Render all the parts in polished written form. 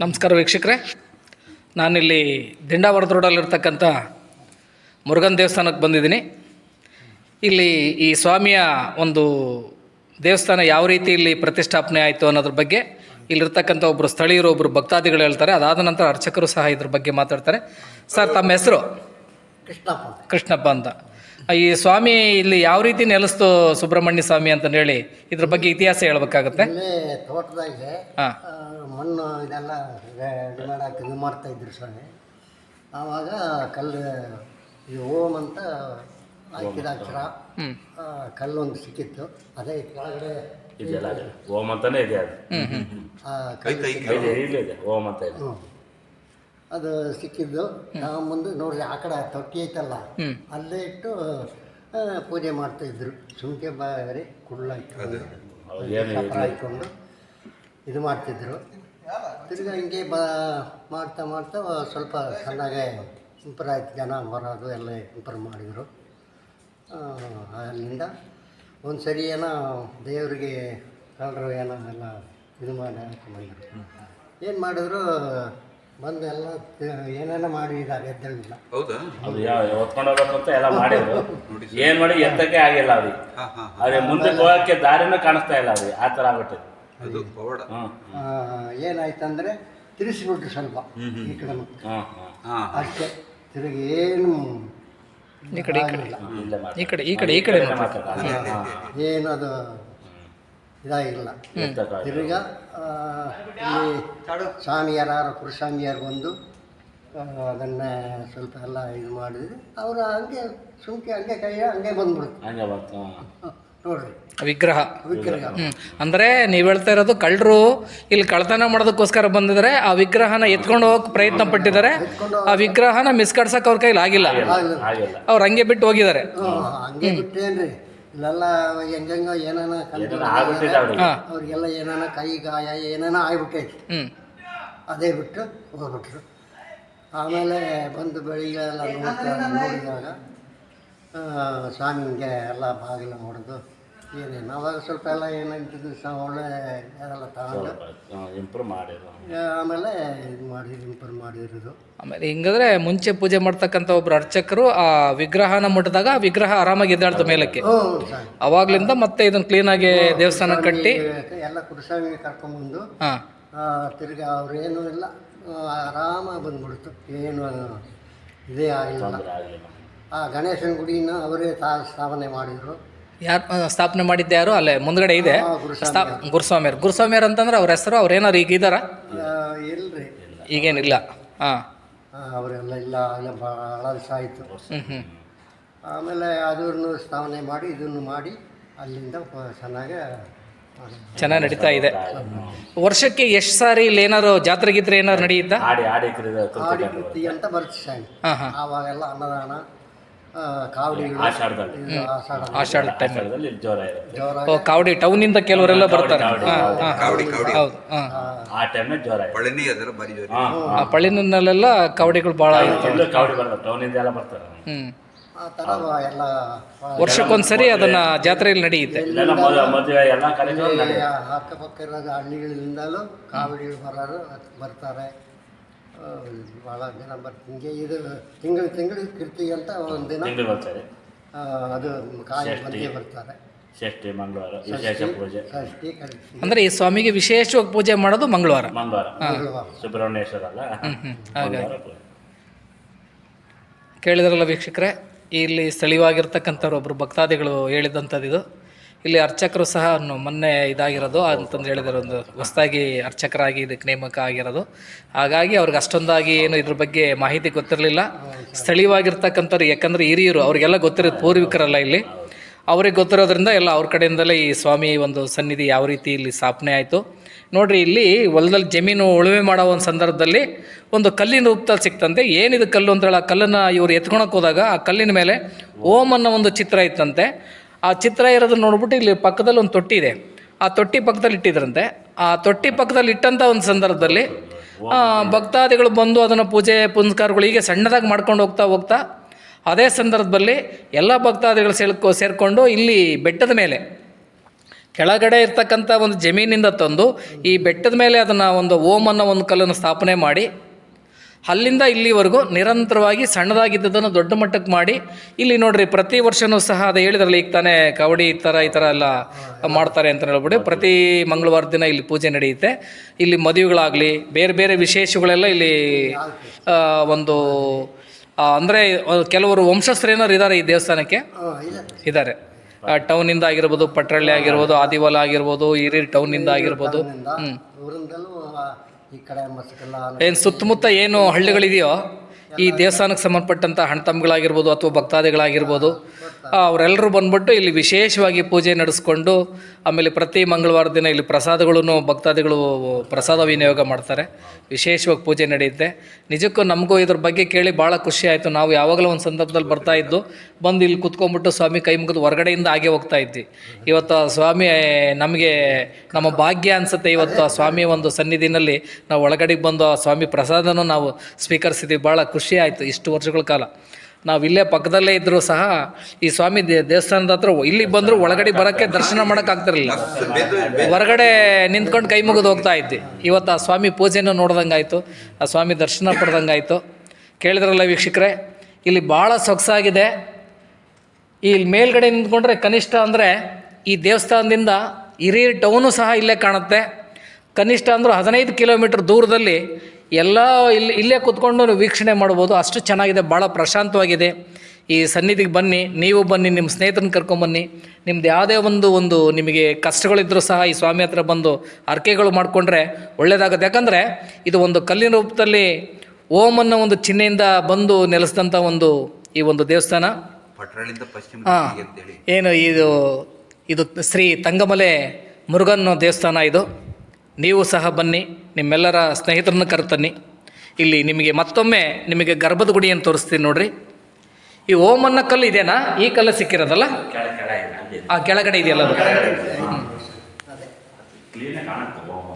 ನಮಸ್ಕಾರ ವೀಕ್ಷಕರೇ, ನಾನಿಲ್ಲಿ ದಿಂಡಾವರದ ರೋಡಲ್ಲಿರ್ತಕ್ಕಂಥ ಮುರುಗನ್ ದೇವಸ್ಥಾನಕ್ಕೆ ಬಂದಿದ್ದೀನಿ. ಇಲ್ಲಿ ಈ ಸ್ವಾಮಿಯ ಒಂದು ದೇವಸ್ಥಾನ ಯಾವ ರೀತಿ ಇಲ್ಲಿ ಪ್ರತಿಷ್ಠಾಪನೆ ಆಯಿತು ಅನ್ನೋದ್ರ ಬಗ್ಗೆ ಇಲ್ಲಿರ್ತಕ್ಕಂಥ ಒಬ್ಬರು ಸ್ಥಳೀಯರು, ಒಬ್ಬರು ಭಕ್ತಾದಿಗಳು ಹೇಳ್ತಾರೆ. ಅದಾದ ನಂತರ ಅರ್ಚಕರು ಸಹ ಇದ್ರ ಬಗ್ಗೆ ಮಾತಾಡ್ತಾರೆ. ಸರ್, ತಮ್ಮ ಹೆಸರು? ಕೃಷ್ಣಪ್ಪ ಅಂತ. ಈ ಸ್ವಾಮಿ ಇಲ್ಲಿ ಯಾವ ರೀತಿ ನೆಲೆಸ್ತು ಸುಬ್ರಹ್ಮಣ್ಯ ಸ್ವಾಮಿ ಅಂತ ಹೇಳಿ ಇದ್ರ ಬಗ್ಗೆ ಇತಿಹಾಸ ಹೇಳ್ಬೇಕಾಗತ್ತೆ. ತೋಟದಾಗೆ ಮಣ್ಣು ಇದೆಲ್ಲ ರೆಡಿ ಮಾಡಕ್ಕೆ ಇದು ಮಾಡ್ತಾಯಿದ್ರು ಸ್ವಾಮಿ. ಆವಾಗ ಕಲ್ಲು ಇದು ಓಂ ಅಂತ ಹಾಕಿದ ಅಕ್ಷರ ಕಲ್ಲೊಂದು ಸಿಕ್ಕಿತ್ತು. ಅದೇ ಕೆಳಗಡೆ ಓಂ ಅಂತಾನೆ ಇದೆ, ಓಂ ಅಂತ ಇದೆ. ಅದು ಸಿಕ್ಕಿದ್ದು ನಾವು ಮುಂದೆ ನೋಡ್ರಿ, ಆ ಕಡೆ ತೊಟ್ಟಿ ಐತಲ್ಲ ಅಲ್ಲೇ ಇಟ್ಟು ಪೂಜೆ ಮಾಡ್ತಾಯಿದ್ರು. ಸುಮ್ಕೆ ಬಾರಿ ಕುಳ್ಳ ಹಾಕೊಂಡು ಇದು ಮಾಡ್ತಿದ್ರು. ತಿರ್ಗಿ ಹಿಂಗೆ ಮಾಡ್ತಾ ಮಾಡ್ತಾ ಸ್ವಲ್ಪ ಚೆನ್ನಾಗೆ ಇಂಪ್ರೂವ್ ಆಯ್ತು. ಜನ ಬರೋದು ಎಲ್ಲ ಇಂಪ್ರೂವ್ ಮಾಡಿದರು. ಅಲ್ಲಿಂದ ಒಂದು ಸರಿ ಏನೋ ದೇವರಿಗೆ ಕಳ್ಳರು ಏನೋ ಎಲ್ಲ ಇದು ಮಾಡಿ ಹಾಕೊಂಡ್ಬಂದರು. ಏನು ಮಾಡಿದ್ರು ಬಂದು ಎಲ್ಲ ಏನೇನೋ ಮಾಡಿದ್ದಾರೆ, ಎದ್ದೇಳಿಲ್ಲ. ಹೌದಾ? ಅದು ಹೊತ್ಕೊಂಡು ಹೋಗ್ಬೇಕು ಅಂತ ಎಲ್ಲ ಮಾಡಿದ್ರು. ಏನು ಮಾಡಿ ಎತ್ತಕ್ಕೆ ಆಗಿಲ್ಲ ಅವ್ರಿಗೆ. ಅದೇ ಮುಂದಕ್ಕೆ ಹೋಗಕ್ಕೆ ದಾರಿನೂ ಕಾಣಿಸ್ತಾ ಇಲ್ಲ ಅವ್ರಿಗೆ. ಆ ಥರ ಆಗ್ಬಿಟ್ಟಿದೆ. ಏನಾಯ್ತಂದ್ರೆ ತಿರ್ಸಿಬಿಟ್ರು ಸ್ವಲ್ಪ ಈ ಕಡೆ ಅಷ್ಟೇ. ತಿರುಗಿ ಏನು ಈ ಕಡೆ ಈ ಕಡೆ ಏನು ಅದು ಇದಾಗಿಲ್ಲ. ತಿರ್ಗ ಇಲ್ಲಿ ಸ್ವಾಮಿಯಾರು ಕುರುಸ್ವಾಮಿಯಾರು ಬಂದು ಅದನ್ನು ಸ್ವಲ್ಪ ಎಲ್ಲ ಇದು ಮಾಡಿದ್ರು. ಅವರು ಹಂಗೆ ಸುಮ್ಕೆ ಹಂಗೆ ಕೈಯ ಹಂಗೆ ಬಂದ್ಬಿಡುತ್ತೆ ನೋಡ್ರಿ ವಿಗ್ರಹ. ಅಂದರೆ ನೀವು ಹೇಳ್ತಾ ಇರೋದು ಕಳ್ಳರು ಇಲ್ಲಿ ಕಳ್ತನ ಮಾಡೋದಕ್ಕೋಸ್ಕರ ಬಂದಿದ್ದಾರೆ. ಆ ವಿಗ್ರಹನ ಎತ್ಕೊಂಡು ಹೋಗಕ್ಕೆ ಪ್ರಯತ್ನ ಪಟ್ಟಿದ್ದಾರೆ. ಆ ವಿಗ್ರಹನ ಮಿಸ್ಕಡ್ಸಕ್ಕೆ ಅವ್ರ ಕೈಲಿ ಆಗಿಲ್ಲ. ಅವ್ರು ಹಂಗೆ ಬಿಟ್ಟು ಹೋಗಿದ್ದಾರೆ. ಹಂಗೆ ಬಿಟ್ಟೇನ್ರಿ, ಇಲ್ಲೆಲ್ಲ ಹೆಂಗಂಗ ಏನಾನ ಅವ್ರಿಗೆಲ್ಲ ಏನಾನ ಕೈ ಗಾಯ ಏನಾನ ಆಗ್ಬಿಟ್ಟೈತಿ. ಅದೇ ಬಿಟ್ಟು ಹೋಗ್ಬಿಟ್ರು. ಆಮೇಲೆ ಬಂದು ಬೆಳಿಗ್ಗೆ ಎಲ್ಲ ನೋಡಿದಾಗ ಸ್ವಾಮಿಗೆ ಎಲ್ಲ ಬಾಗಿಲು ನೋಡೋದು ಏನೇನು ಅವಾಗ ಸ್ವಲ್ಪ ಎಲ್ಲ ಏನಂತಿದ್ದು ಒಳ್ಳೆ ಅದೆಲ್ಲ ತಗೊಂಡು ಇಂಪ್ರೂವ್ ಮಾಡಿದ್ರು. ಆಮೇಲೆ ಇದು ಮಾಡಿ ಇಂಪ್ರೂವ್ ಮಾಡಿರೋದು. ಆಮೇಲೆ ಹಿಂಗಾದ್ರೆ ಮುಂಚೆ ಪೂಜೆ ಮಾಡ್ತಕ್ಕಂಥ ಒಬ್ರು ಅರ್ಚಕರು ಆ ವಿಗ್ರಹನ ಮುಟ್ಟಿದಾಗ ಆ ವಿಗ್ರಹ ಆರಾಮಾಗಿ ಎದ್ದಾಡ್ತು ಮೇಲಕ್ಕೆ. ಅವಾಗ್ಲಿಂದ ಮತ್ತೆ ಇದನ್ನ ಕ್ಲೀನಾಗಿ ದೇವಸ್ಥಾನ ಕಟ್ಟಿ ಎಲ್ಲ ಕುರುಸ್ವಾಮಿಗೆ ಕರ್ಕೊಂಡ್ಬಂದು ತಿರ್ಗಿ ಅವ್ರೇನು ಇಲ್ಲ ಆರಾಮಾಗಿ ಬಂದ್ಬಿಡ್ತು. ಏನು ಇದೇ ಆಗಿಲ್ಲ. ಆ ಗಣೇಶನ ಗುಡಿನ ಅವರೇ ಸ್ಥಾಪನೆ ಮಾಡಿದರು. ಯಾರು ಸ್ಥಾಪನೆ ಮಾಡಿದ್ದೆ? ಯಾರು ಅಲ್ಲೇ ಮುಂದ್ಗಡೆ ಇದೆ ಗುರುಸ್ವಾಮಿಯರು ಅಂತಂದ್ರೆ ಅವ್ರ ಹೆಸರು. ಅವ್ರೇನಾರು ಈಗ ಇದ್ದಾರ? ಇಲ್ರಿ, ಈಗೇನಿಲ್ಲ. ಅವರೆಲ್ಲ ಇಲ್ಲ, ಎಲ್ಲ ಭಾಳ ದಿವಸ ಆಯಿತು. ಆಮೇಲೆ ಅದನ್ನು ಸ್ಥಾಪನೆ ಮಾಡಿ ಇದನ್ನು ಮಾಡಿ ಅಲ್ಲಿಂದ ಚೆನ್ನಾಗಿ ನಡೀತಾ ಇದೆ. ವರ್ಷಕ್ಕೆ ಎಷ್ಟು ಸಾರಿ ಇಲ್ಲಿ ಏನಾರು ಜಾತ್ರೆ ಗೀತ್ರೆ ಏನಾರು ನಡೆಯುತ್ತಾ? ಆಡಿ ಕೃತಿ ಅಂತ ಬರುತ್ತೆ ಸಾಯಿ. ಆವಾಗೆಲ್ಲ ಅನ್ನದಾನ ಆಷಾಢ ಟೈಮಲ್ಲಿ ಕಾವಡಿ ಟೌನಿಂದ ಕೆಲವರೆಲ್ಲ ಬರ್ತಾರೆ. ಪಳ್ಳಿನಲ್ಲೆಲ್ಲ ಕಾವಡಿಗಳು ಭಾಳ ವರ್ಷಕ್ಕೊಂದ್ಸರಿ ಅದನ್ನ ಜಾತ್ರೆಯಲ್ಲಿ ನಡೆಯುತ್ತೆ. ಅಕ್ಕಪಕ್ಕ ಇರೋದು ಹಳ್ಳಿಗಳಿಂದಲೂ ಕಾವಡಿಗಳು ಬರ್ತಾರೆ. ಭಾಳ ಜನ ಹಿಂಗೆ ಇದು ತಿಂಗಳು ಕೀರ್ತಿ ಅಂತ ಒಂದಿನ ಅದು ಕಾಯಿ ಬಂದೇ ಬರ್ತಾರೆ. ಷಷ್ಠಿ ಮಂಗಳವಾರ ವಿಶೇಷ ಪೂಜೆ. ಅಂದರೆ ಈ ಸ್ವಾಮಿಗೆ ವಿಶೇಷವಾಗಿ ಪೂಜೆ ಮಾಡೋದು ಮಂಗಳವಾರ. ಸುಬ್ರಹ್ಮಣ್ಯೇಶ್ವರ ಅಲ್ಲ. ಕೇಳಿದ್ರಲ್ಲ ವೀಕ್ಷಕರೇ, ಇಲ್ಲಿ ಸ್ಥಳೀಯವಾಗಿರ್ತಕ್ಕಂಥವ್ರು ಒಬ್ಬರು ಭಕ್ತಾದಿಗಳು ಹೇಳಿದಂಥದ್ದು ಇದು. ಇಲ್ಲಿ ಅರ್ಚಕರು ಸಹ ಮೊನ್ನೆ ಇದಾಗಿರೋದು ಅಂತಂದು ಹೇಳಿದ್ದಾರೆ. ಒಂದು ಹೊಸದಾಗಿ ಅರ್ಚಕರಾಗಿ ಇದಕ್ಕೆ ನೇಮಕ ಆಗಿರೋದು. ಹಾಗಾಗಿ ಅವ್ರಿಗೆ ಅಷ್ಟೊಂದಾಗಿ ಏನು ಇದ್ರ ಬಗ್ಗೆ ಮಾಹಿತಿ ಗೊತ್ತಿರಲಿಲ್ಲ. ಸ್ಥಳೀಯವಾಗಿರ್ತಕ್ಕಂಥವ್ರು, ಯಾಕಂದರೆ ಹಿರಿಯರು ಅವ್ರಿಗೆಲ್ಲ ಗೊತ್ತಿರೋದು, ಪೂರ್ವಿಕರಲ್ಲ ಇಲ್ಲಿ, ಅವ್ರಿಗೆ ಗೊತ್ತಿರೋದ್ರಿಂದ ಎಲ್ಲ ಅವ್ರ ಕಡೆಯಿಂದಲೇ ಈ ಸ್ವಾಮಿ ಒಂದು ಸನ್ನಿಧಿ ಯಾವ ರೀತಿ ಇಲ್ಲಿ ಸ್ಥಾಪನೆ ಆಯಿತು ನೋಡಿರಿ. ಇಲ್ಲಿ ಹೊಲದಲ್ಲಿ ಜಮೀನು ಉಳುಮೆ ಮಾಡೋ ಒಂದು ಸಂದರ್ಭದಲ್ಲಿ ಒಂದು ಕಲ್ಲಿನ ರೂಪದಲ್ಲಿ ಸಿಕ್ತಂತೆ. ಏನಿದು ಕಲ್ಲು ಅಂತೇಳಿ ಆ ಕಲ್ಲನ್ನು ಇವರು ಎತ್ಕೊಳಕ್ಕೆ ಹೋದಾಗ ಆ ಕಲ್ಲಿನ ಮೇಲೆ ಓಂ ಅನ್ನೋ ಒಂದು ಚಿತ್ರ ಇತ್ತಂತೆ. ಆ ಚಿತ್ರ ಇರೋದನ್ನ ನೋಡ್ಬಿಟ್ಟು ಇಲ್ಲಿ ಪಕ್ಕದಲ್ಲಿ ಒಂದು ತೊಟ್ಟಿ ಇದೆ, ಆ ತೊಟ್ಟಿ ಪಕ್ಕದಲ್ಲಿ ಇಟ್ಟಿದ್ರಂತೆ. ಆ ತೊಟ್ಟಿ ಪಕ್ಕದಲ್ಲಿ ಇಟ್ಟಂಥ ಒಂದು ಸಂದರ್ಭದಲ್ಲಿ ಭಕ್ತಾದಿಗಳು ಬಂದು ಅದನ್ನು ಪೂಜೆ ಪುನಸ್ಕಾರಗಳು ಹೀಗೆ ಸಣ್ಣದಾಗಿ ಮಾಡ್ಕೊಂಡು ಹೋಗ್ತಾ ಅದೇ ಸಂದರ್ಭದಲ್ಲಿ ಎಲ್ಲ ಭಕ್ತಾದಿಗಳು ಸೇರಿಕೊಂಡು ಇಲ್ಲಿ ಬೆಟ್ಟದ ಮೇಲೆ ಕೆಳಗಡೆ ಇರ್ತಕ್ಕಂಥ ಒಂದು ಜಮೀನಿಂದ ತಂದು ಈ ಬೆಟ್ಟದ ಮೇಲೆ ಅದನ್ನು ಒಂದು ಓಂ ಅನ್ನೋ ಒಂದು ಕಲ್ಲನ್ನು ಸ್ಥಾಪನೆ ಮಾಡಿ ಅಲ್ಲಿಂದ ಇಲ್ಲಿವರೆಗೂ ನಿರಂತರವಾಗಿ ಸಣ್ಣದಾಗಿದ್ದದನ್ನು ದೊಡ್ಡ ಮಟ್ಟಕ್ಕೆ ಮಾಡಿ ಇಲ್ಲಿ ನೋಡ್ರಿ ಪ್ರತಿ ವರ್ಷವೂ ಸಹ ಅದು ಹೇಳಿದ್ರಲ್ಲ ಈಗ ತಾನೇ ಕಬಡ್ಡಿ ಈ ಥರ ಎಲ್ಲ ಮಾಡ್ತಾರೆ ಅಂತ ಹೇಳ್ಬಿಟ್ಟು ಪ್ರತಿ ಮಂಗಳವಾರ ದಿನ ಇಲ್ಲಿ ಪೂಜೆ ನಡೆಯುತ್ತೆ. ಇಲ್ಲಿ ಮದುವೆಗಳಾಗಲಿ ಬೇರೆ ಬೇರೆ ವಿಶೇಷಗಳೆಲ್ಲ ಇಲ್ಲಿ ಒಂದು ಅಂದರೆ ಕೆಲವರು ವಂಶಸ್ಥರೇನರು ಇದ್ದಾರೆ ಈ ದೇವಸ್ಥಾನಕ್ಕೆ ಇದ್ದಾರೆ. ಟೌನಿಂದ ಆಗಿರ್ಬೋದು, ಪಟ್ರಳ್ಳಿ ಆಗಿರ್ಬೋದು, ಆದಿವಾಲ ಆಗಿರ್ಬೋದು, ಹಿರಿಯ ಟೌನಿಂದ ಆಗಿರ್ಬೋದು. ಈ ಕಡೆ ಮಸ್ಕಲ್ಲ ಏನು ಸುತ್ತಮುತ್ತ ಏನು ಹಳ್ಳಿಗಳಿದೆಯೋ ಈ ದೇವಸ್ಥಾನಕ್ಕೆ ಸಂಬಂಧಪಟ್ಟಂಥ ಹಣ್ತಂಬುಗಳಾಗಿರ್ಬೋದು ಅಥವಾ ಭಕ್ತಾದಿಗಳಾಗಿರ್ಬೋದು ಅವರೆಲ್ಲರೂ ಬಂದ್ಬಿಟ್ಟು ಇಲ್ಲಿ ವಿಶೇಷವಾಗಿ ಪೂಜೆ ನಡೆಸ್ಕೊಂಡು ಆಮೇಲೆ ಪ್ರತಿ ಮಂಗಳವಾರ ದಿನ ಇಲ್ಲಿ ಪ್ರಸಾದಗಳನ್ನು ಭಕ್ತಾದಿಗಳು ಪ್ರಸಾದ ವಿನಿಯೋಗ ಮಾಡ್ತಾರೆ. ವಿಶೇಷವಾಗಿ ಪೂಜೆ ನಡೆಯುತ್ತೆ. ನಿಜಕ್ಕೂ ನಮಗೂ ಇದ್ರ ಬಗ್ಗೆ ಕೇಳಿ ಭಾಳ ಖುಷಿ ಆಯಿತು. ನಾವು ಯಾವಾಗಲೂ ಒಂದು ಸಂದರ್ಭದಲ್ಲಿ ಬರ್ತಾಯಿದ್ದು ಬಂದು ಇಲ್ಲಿ ಕುತ್ಕೊಂಡ್ಬಿಟ್ಟು ಸ್ವಾಮಿ ಕೈ ಮುಗಿದು ಹೊರಗಡೆಯಿಂದ ಹಾಗೆ ಹೋಗ್ತಾ ಇದ್ವಿ. ಇವತ್ತು ಸ್ವಾಮಿ ನಮಗೆ ನಮ್ಮ ಭಾಗ್ಯ ಅನಿಸುತ್ತೆ. ಇವತ್ತು ಆ ಸ್ವಾಮಿಯ ಒಂದು ಸನ್ನಿಧಿನಲ್ಲಿ ನಾವು ಒಳಗಡೆಗೆ ಬಂದು ಆ ಸ್ವಾಮಿ ಪ್ರಸಾದನೂ ನಾವು ಸ್ವೀಕರಿಸಿದ್ವಿ. ಭಾಳ ಖುಷಿ ಆಯಿತು. ಇಷ್ಟು ವರ್ಷಗಳ ಕಾಲ ನಾವು ಇಲ್ಲೇ ಪಕ್ಕದಲ್ಲೇ ಇದ್ದರೂ ಸಹ ಈ ಸ್ವಾಮಿ ದೇವಸ್ಥಾನದ ಹತ್ರ ಇಲ್ಲಿಗೆ ಬಂದರೂ ಒಳಗಡೆ ಬರೋಕ್ಕೆ ದರ್ಶನ ಮಾಡೋಕ್ಕಾಗ್ತಿರಲಿಲ್ಲ. ಹೊರಗಡೆ ನಿಂತ್ಕೊಂಡು ಕೈ ಮುಗಿದು ಹೋಗ್ತಾ ಇದ್ವಿ. ಇವತ್ತು ಆ ಸ್ವಾಮಿ ಪೂಜೆನೂ ನೋಡ್ದಂಗಾಯಿತು, ಆ ಸ್ವಾಮಿ ದರ್ಶನ ಪಡೆದಂಗಾಯಿತು. ಕೇಳಿದ್ರಲ್ಲ ವೀಕ್ಷಕರೇ, ಇಲ್ಲಿ ಭಾಳ ಸೊಗಸಾಗಿದೆ. ಇಲ್ಲಿ ಮೇಲ್ಗಡೆ ನಿಂತ್ಕೊಂಡ್ರೆ ಕನಿಷ್ಠ ಅಂದರೆ ಈ ದೇವಸ್ಥಾನದಿಂದ ಹಿರಿಯ ಟೌನು ಸಹ ಇಲ್ಲೇ ಕಾಣುತ್ತೆ. ಕನಿಷ್ಠ ಅಂದರೂ 15 ಕಿಲೋಮೀಟ್ರ್ ದೂರದಲ್ಲಿ ಎಲ್ಲ ಇಲ್ಲೇ ಕೂತ್ಕೊಂಡು ವೀಕ್ಷಣೆ ಮಾಡ್ಬೋದು. ಅಷ್ಟು ಚೆನ್ನಾಗಿದೆ, ಭಾಳ ಪ್ರಶಾಂತವಾಗಿದೆ. ಈ ಸನ್ನಿಧಿಗೆ ಬನ್ನಿ, ನೀವು ಬನ್ನಿ, ನಿಮ್ಮ ಸ್ನೇಹಿತರನ್ನ ಕರ್ಕೊಂಬನ್ನಿ. ನಿಮ್ದು ಯಾವುದೇ ಒಂದು ನಿಮಗೆ ಕಷ್ಟಗಳಿದ್ದರೂ ಸಹ ಈ ಸ್ವಾಮಿ ಹತ್ರ ಬಂದು ಅರ್ಕೆಗಳು ಮಾಡಿಕೊಂಡ್ರೆ ಒಳ್ಳೆಯದಾಗುತ್ತೆ. ಯಾಕಂದರೆ ಇದು ಒಂದು ಕಲ್ಲಿನ ರೂಪದಲ್ಲಿ ಓಂ ಅನ್ನೋ ಒಂದು ಚಿಹ್ನೆಯಿಂದ ಬಂದು ನೆಲೆಸಿದಂಥ ಈ ಒಂದು ದೇವಸ್ಥಾನ. ಏನು ಇದು ಶ್ರೀ ತಂಗಮಲೆ ಮುರುಗನ್ ದೇವಸ್ಥಾನ ಇದು. ನೀವು ಸಹ ಬನ್ನಿ, ನಿಮ್ಮೆಲ್ಲರ ಸ್ನೇಹಿತರನ್ನ ಕರ್ತನ್ನಿ. ಇಲ್ಲಿ ಮತ್ತೊಮ್ಮೆ ನಿಮಗೆ ಗರ್ಭದ ಗುಡಿಯನ್ನು ತೋರಿಸ್ತೀನಿ ನೋಡ್ರಿ. ಈ ಓಂ ಅನ್ನೋ ಕಲ್ಲು ಇದೆನಾ? ಈ ಕಲ್ಲು ಸಿಕ್ಕಿರೋದಲ್ಲ, ಆ ಕೆಳಗಡೆ ಇದೆಯಲ್ಲ ಅದು.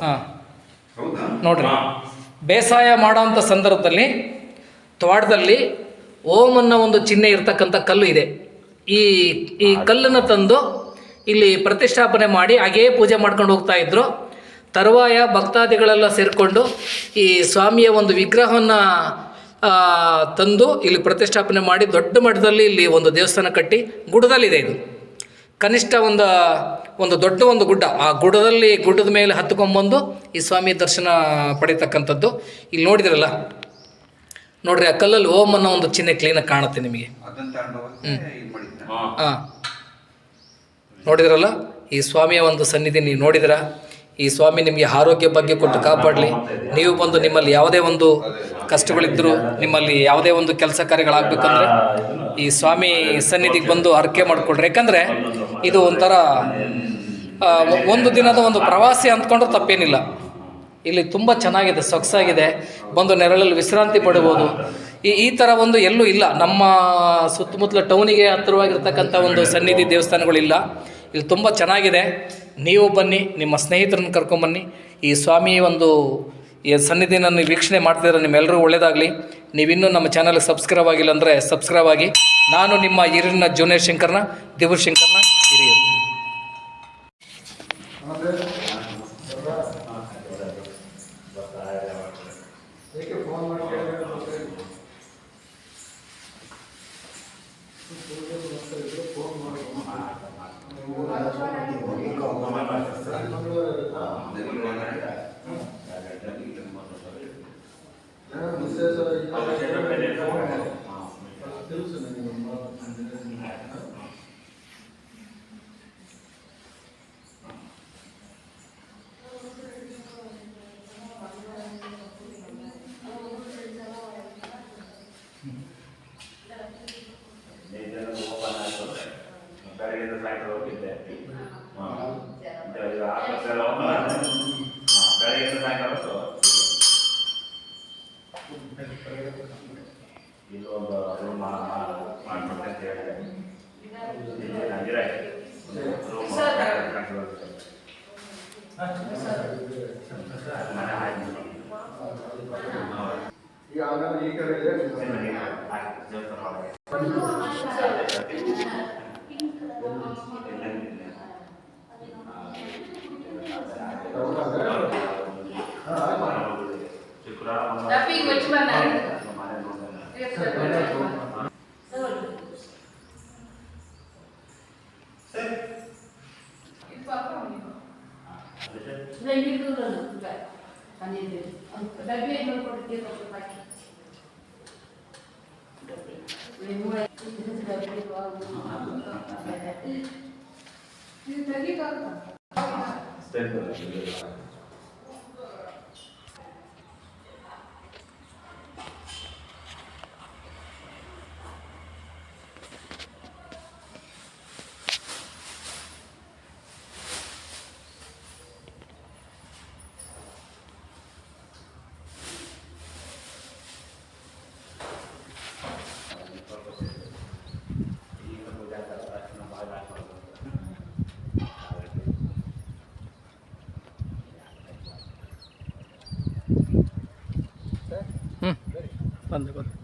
ಹಾಂ ನೋಡ್ರಿ, ಬೇಸಾಯ ಮಾಡೋಂಥ ಸಂದರ್ಭದಲ್ಲಿ ತೋಟದಲ್ಲಿ ಓಂ ಅನ್ನೋ ಒಂದು ಚಿಹ್ನೆ ಇರ್ತಕ್ಕಂಥ ಕಲ್ಲು ಇದೆ. ಈ ಕಲ್ಲನ್ನು ತಂದು ಇಲ್ಲಿ ಪ್ರತಿಷ್ಠಾಪನೆ ಮಾಡಿ ಹಾಗೇ ಪೂಜೆ ಮಾಡ್ಕೊಂಡು ಹೋಗ್ತಾ ಇದ್ರು. ತರುವಾಯ ಭಕ್ತಾದಿಗಳೆಲ್ಲ ಸೇರಿಕೊಂಡು ಈ ಸ್ವಾಮಿಯ ಒಂದು ವಿಗ್ರಹವನ್ನು ತಂದು ಇಲ್ಲಿ ಪ್ರತಿಷ್ಠಾಪನೆ ಮಾಡಿ ದೊಡ್ಡ ಮಟ್ಟದಲ್ಲಿ ಇಲ್ಲಿ ಒಂದು ದೇವಸ್ಥಾನ ಕಟ್ಟಿ ಗುಡ್ಡದಲ್ಲಿದೆ. ಇದು ಕನಿಷ್ಠ ಒಂದು ದೊಡ್ಡ ಒಂದು ಗುಡ್ಡ. ಆ ಗುಡ್ಡದ ಮೇಲೆ ಹತ್ಕೊಂಡ್ಬಂದು ಈ ಸ್ವಾಮಿ ದರ್ಶನ ಪಡಿತಕ್ಕಂಥದ್ದು. ಇಲ್ಲಿ ನೋಡಿದ್ರಲ್ಲ, ನೋಡ್ರಿ ಆ ಕಲ್ಲಲ್ಲಿ ಓಂ ಅನ್ನೋ ಒಂದು ಚಿಹ್ನೆ ಕ್ಲೀನಾಗಿ ಕಾಣುತ್ತೆ ನಿಮಗೆ. ಹಾಂ ನೋಡಿದ್ರಲ್ಲ, ಈ ಸ್ವಾಮಿಯ ಒಂದು ಸನ್ನಿಧಿ ನೀವು ನೋಡಿದಿರ. ಈ ಸ್ವಾಮಿ ನಿಮಗೆ ಆರೋಗ್ಯ ಬಗ್ಗೆ ಕೊಟ್ಟು ಕಾಪಾಡಲಿ. ನೀವು ಬಂದು ನಿಮ್ಮಲ್ಲಿ ಯಾವುದೇ ಒಂದು ಕಷ್ಟಗಳಿದ್ದರೂ, ನಿಮ್ಮಲ್ಲಿ ಯಾವುದೇ ಒಂದು ಕೆಲಸ ಕಾರ್ಯಗಳಾಗಬೇಕಂದ್ರೆ ಈ ಸ್ವಾಮಿ ಸನ್ನಿಧಿಗೆ ಬಂದು ಹರಕೆ ಮಾಡಿಕೊಡ್ರಿ. ಯಾಕಂದರೆ ಇದು ಒಂಥರ ಒಂದು ದಿನದ ಒಂದು ಪ್ರವಾಸಿ ಅಂದ್ಕೊಂಡ್ರೆ ತಪ್ಪೇನಿಲ್ಲ. ಇಲ್ಲಿ ತುಂಬ ಚೆನ್ನಾಗಿದೆ, ಸೊಗಸಾಗಿದೆ. ಬಂದು ನೆರಳಲ್ಲಿ ವಿಶ್ರಾಂತಿ ಪಡ್ಬೋದು. ಈ ಥರ ಎಲ್ಲೂ ಇಲ್ಲ. ನಮ್ಮ ಸುತ್ತಮುತ್ತಲ ಟೌನಿಗೆ ಹತ್ತಿರವಾಗಿರ್ತಕ್ಕಂಥ ಒಂದು ಸನ್ನಿಧಿ ದೇವಸ್ಥಾನಗಳಿಲ್ಲ. ಇಲ್ಲಿ ತುಂಬ ಚೆನ್ನಾಗಿದೆ. ನೀವು ಬನ್ನಿ, ನಿಮ್ಮ ಸ್ನೇಹಿತರನ್ನು ಕರ್ಕೊಂಬನ್ನಿ. ಈ ಸ್ವಾಮಿ ಈ ಸನ್ನಿಧಿನ ವೀಕ್ಷಣೆ ಮಾಡ್ತಿದ್ರೆ ನಿಮ್ಮೆಲ್ಲರೂ ಒಳ್ಳೆಯದಾಗಲಿ. ನೀವಿನ್ನೂ ನಮ್ಮ ಚಾನಲ್ಗೆ ಸಬ್ಸ್ಕ್ರೈಬ್ ಆಗಿಲ್ಲ ಅಂದರೆ ಸಬ್ಸ್ಕ್ರೈಬ್ ಆಗಿ. ನಾನು ನಿಮ್ಮ ಹಿರಿಯ ಜೂನಿಯರ್ ಶಂಕರ್ನ, ದಿವ್ಯ ಶಂಕರ್ನ ಹಿರಿಯರು.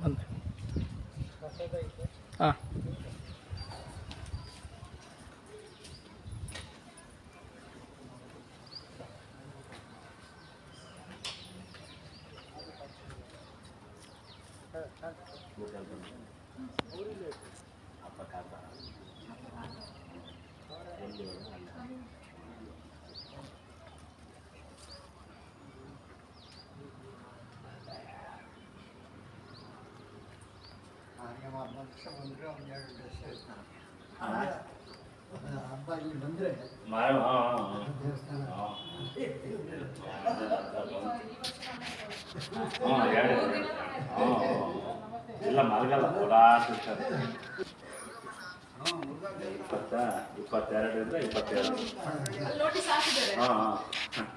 ಬಂದೆ ಹಾಂ. ಬಂದರೆ ಒಂದೆರಡು ಡ್ರೆಸ್ ಹಬ್ಬ ಇಲ್ಲಿ ಬಂದರೆ ದೇವಸ್ಥಾನ ಇಲ್ಲ ಮಲಗಲ್ಲ ಓಡಾಡ್ತಿರ್ತಾರೆ. 22 22 ಹಾಂ ಹಾಂ